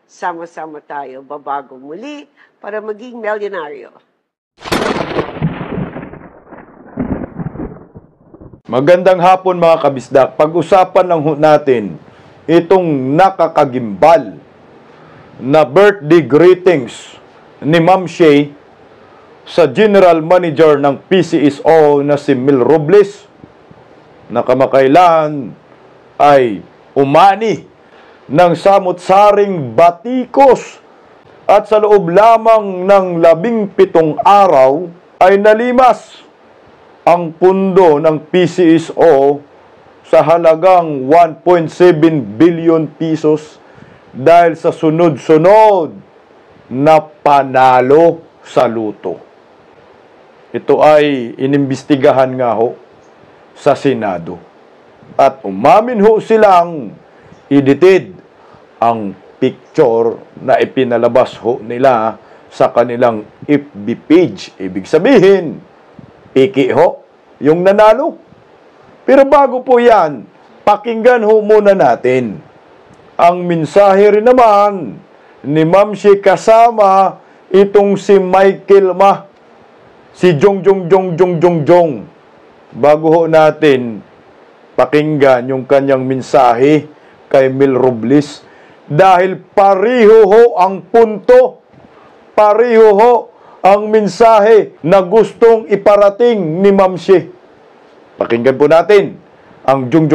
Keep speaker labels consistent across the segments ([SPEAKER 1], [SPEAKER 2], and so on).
[SPEAKER 1] Sama-sama tayo babago muli para maging milyonaryo.
[SPEAKER 2] Magandang hapon mga kabisdak. Pag-usapan lang natin itong nakakagimbal na birthday greetings ni Ma'am Shay sa General Manager ng PCSO na si Mel Robles na kamakailan ay umani ng samut-saring batikos at sa loob lamang ng 17 araw ay nalimas ang pundo ng PCSO sa halagang 1.7 billion pesos dahil sa sunod-sunod na panalo sa luto. Ito ay inimbestigahan nga ho sa Senado. At umamin ho silang edited ang picture na ipinalabas ho nila sa kanilang FB page. Ibig sabihin, piki ho yung nanalo. Pero bago po yan, pakinggan ho muna natin ang mensahe rin naman ni Ma'am Shay kasama itong si Michael Ma, si Jong. Bago ho natin pakinggan yung kanyang mensahe kay Mel Robles dahil pareho ho ang punto, pareho ho ang mensahe na gustong iparating ni Ma'am Shay. Pakinggan po natin ang Jong.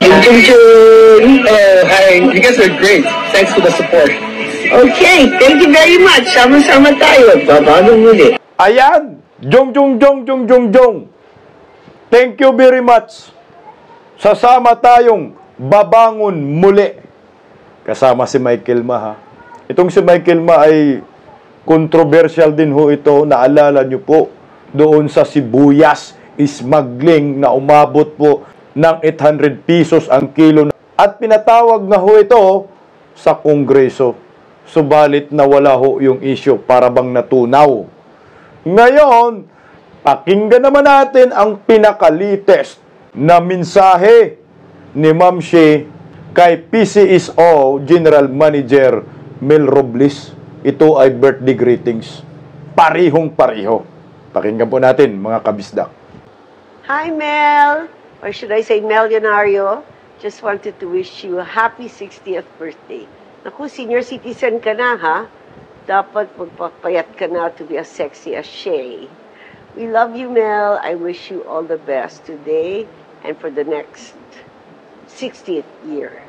[SPEAKER 3] Hi, you guys are great. Thanks for the support.
[SPEAKER 1] Okay, thank you very much. Sama-sama tayo. Babago muli.
[SPEAKER 2] Ayan, Jong. Thank you very much. Sasama tayong babangon muli. Kasama si Michael Ma, ha? Itong si Michael Ma ay controversial din ho ito. Naalala nyo po doon sa sibuyas smuggling na umabot po ng 800 pesos ang kilo. At pinatawag na ho ito sa Kongreso. Subalit nawala ho yung issue para bang natunaw. Ngayon, pakinggan naman natin ang pinaka-latest na mensahe ni Ma'am Shay kay PCSO General Manager Mel Robles. Ito ay birthday greetings. Parihong-pariho. Pakinggan po natin, mga kabisdak.
[SPEAKER 1] Hi, Mel. Or should I say Melyonario? Just wanted to wish you a happy 60th birthday. Naku, senior citizen ka na, ha? Dapat magpapayat ka na to be as sexy as Shay. We love you, Mel. I wish you all the best today and for the next 60th year.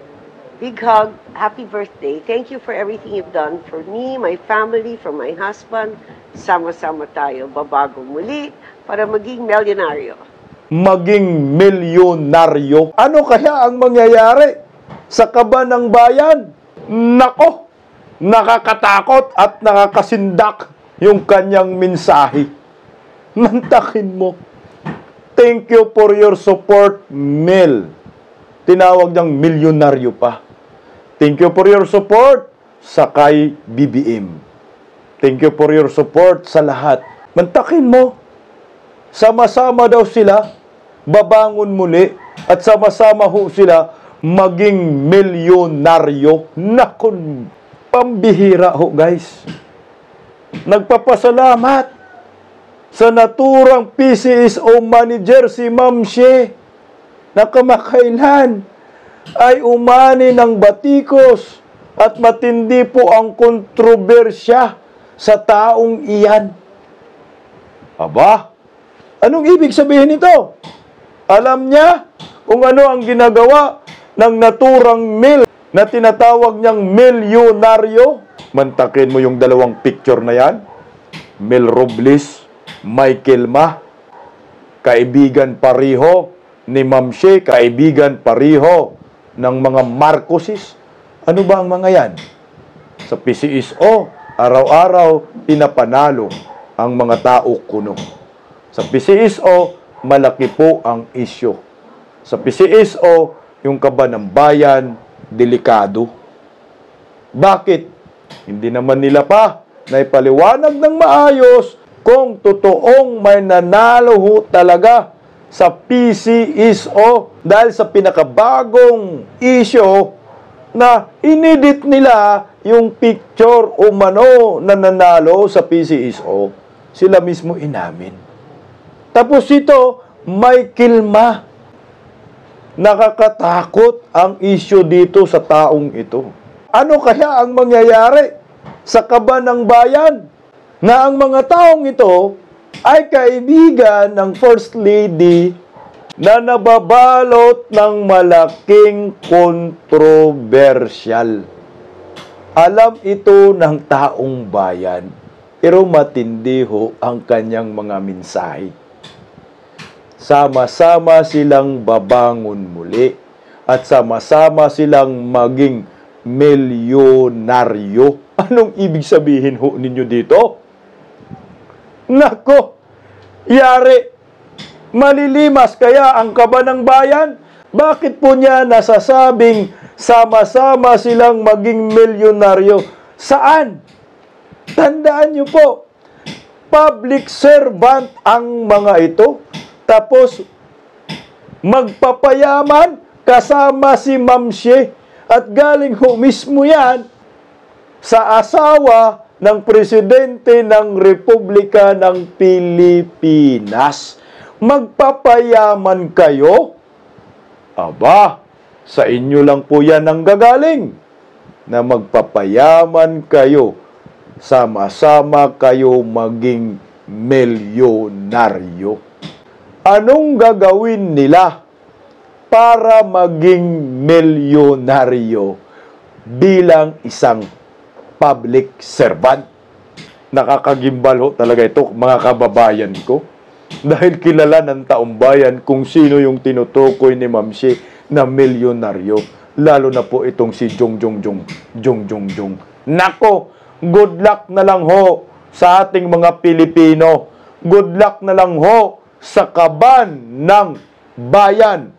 [SPEAKER 1] Big hug. Happy birthday. Thank you for everything you've done for me, my family, for my husband. Sama-sama tayo babago muli para maging milyonaryo.
[SPEAKER 2] Maging milyonaryo. Ano kaya ang mangyayari sa kaban ng bayan? Nako, nakakatakot at nakakasindak yung kanyang mensahe. Mantakin mo. Thank you for your support, Mel. Tinawag niyang milyonaryo pa. Thank you for your support sa kay BBM. Thank you for your support sa lahat. Mantakin mo. Sama-sama daw sila, babangon muli, at sama-sama ho sila maging milyonaryo. Nakon, pambihira ho guys. Nagpapasalamat sa naturang PCSO manager si Ma'am Shay na kamakailan ay umani ng batikos at matindi po ang kontrobersya sa taong iyan. Aba, anong ibig sabihin nito? Alam niya kung ano ang ginagawa ng naturang Mel na tinatawag niyang milyonaryo. Mantakin mo yung dalawang picture na yan. Mel Robles, Michael Ma, kaibigan pareho ni Ma'am Shay, kaibigan pareho ng mga Marcoses. Ano ba ang mga yan? Sa PCSO, araw-araw pinapanalo ang mga tao kuno. Sa PCSO, malaki po ang isyo. Sa PCSO, yung kaban ng bayan, delikado. Bakit? Hindi naman nila pa naipaliwanag ng maayos kung totoong may nanalo ho talaga sa PCSO dahil sa pinakabagong isyo na inedit nila yung picture umano na nanalo sa PCSO. Sila mismo inamin. Tapos ito, may kilma. Nakakatakot ang issue dito sa taong ito. Ano kaya ang mangyayari sa kaban ng bayan na ang mga taong ito ay kaibigan ng First Lady na nababalot ng malaking kontrobersyal. Alam ito ng taong bayan, pero matindi ho ang kanyang mga mensahe. Sama-sama silang babangon muli at sama-sama silang maging milyonaryo. Anong ibig sabihin ho ninyo dito? Nako, yari, malilimas kaya ang kaban ng bayan? Bakit po niya nasasabing sama-sama silang maging milyonaryo? Saan? Tandaan niyo po, public servant ang mga ito. Tapos, magpapayaman kasama si Ma'am She. At galing ho mismo yan sa asawa ng Presidente ng Republika ng Pilipinas. Magpapayaman kayo? Aba, sa inyo lang po yan ang gagaling. Na magpapayaman kayo. Sama-sama kayo maging milyonaryo. Anong gagawin nila para maging milyonaryo bilang isang public servant? Nakakagimbal ho talaga ito, mga kababayan ko. Dahil kilala ng taong bayan kung sino yung tinutukoy ni Ma'am She na milyonaryo. Lalo na po itong si Jong. Nako, good luck na lang ho sa ating mga Pilipino. Good luck na lang ho sa kaban ng bayan.